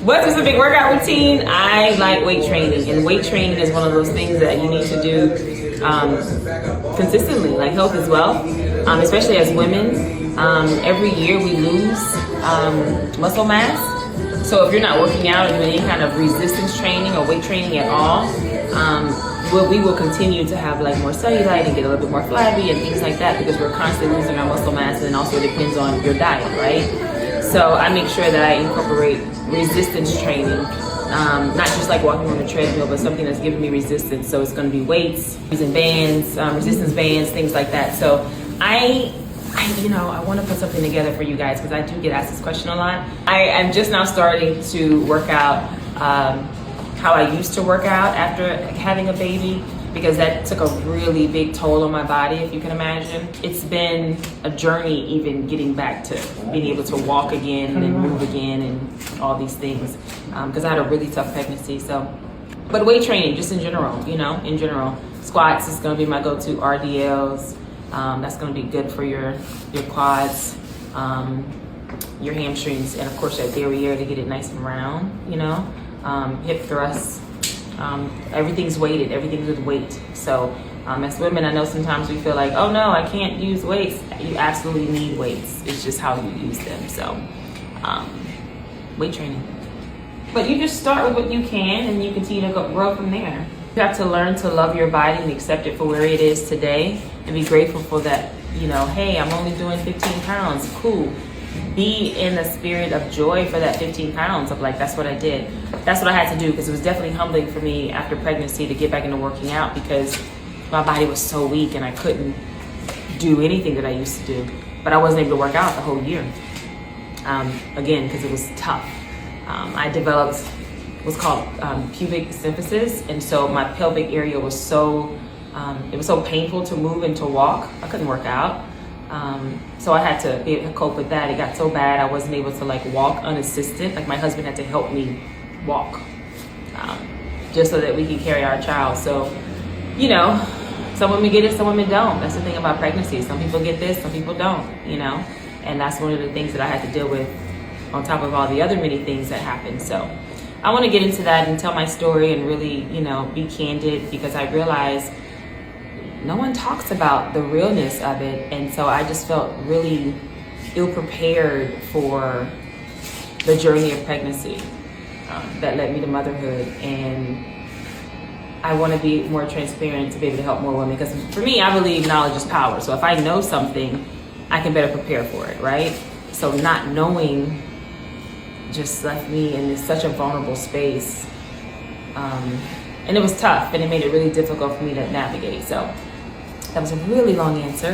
What specific workout routine? I like weight training, and weight training is one of those things that you need to do consistently. Like health is wealth, especially as women. Every year we lose muscle mass. So if you're not working out or doing any kind of resistance training or weight training at all, we will continue to have like more cellulite and get a little bit more flabby and things like that because we're constantly losing our muscle mass, and also it depends on your diet, right? So I make sure that I incorporate resistance training, not just like walking on a treadmill, but something that's giving me resistance. So it's going to be weights, using bands, resistance bands, things like that. So I want to put something together for you guys because I do get asked this question a lot. I am just now starting to work out how I used to work out after having a baby, because that took a really big toll on my body, if you can imagine. It's been a journey even getting back to being able to walk again and move again and all these things, because I had a really tough pregnancy. But weight training, just in general, squats is going to be my go-to. RDLs, that's going to be good for your quads, your hamstrings, and of course your derriere to get it nice and round, hip thrusts. Everything's weighted, everything's with weight. So as women, I know sometimes we feel like, oh no, I can't use weights. You absolutely need weights. It's just how you use them. So weight training. But you just start with what you can and you continue to grow from there. You have to learn to love your body and accept it for where it is today and be grateful for that, hey, I'm only doing 15 pounds, cool. Be in the spirit of joy for that 15 pounds of like, that's what I did. That's what I had to do, because it was definitely humbling for me after pregnancy to get back into working out because my body was so weak and I couldn't do anything that I used to do. But I wasn't able to work out the whole year. Again, because it was tough. I developed what's called pubic symphysis, and so my pelvic area was it was so painful to move and to walk. I couldn't work out. So I had to be able to cope with that. It got so bad I wasn't able to like walk unassisted. Like my husband had to help me walk, just so that we could carry our child. So, some women get it, some women don't. That's the thing about pregnancy. Some people get this, some people don't, and that's one of the things that I had to deal with on top of all the other many things that happened. So I want to get into that and tell my story and really, be candid, because I realized no one talks about the realness of it. And so I just felt really ill-prepared for the journey of pregnancy that led me to motherhood. And I want to be more transparent to be able to help more women, because for me, I believe knowledge is power. So if I know something, I can better prepare for it, right? So not knowing just left me in such a vulnerable space. And it was tough, and it made it really difficult for me to navigate. So that was a really long answer.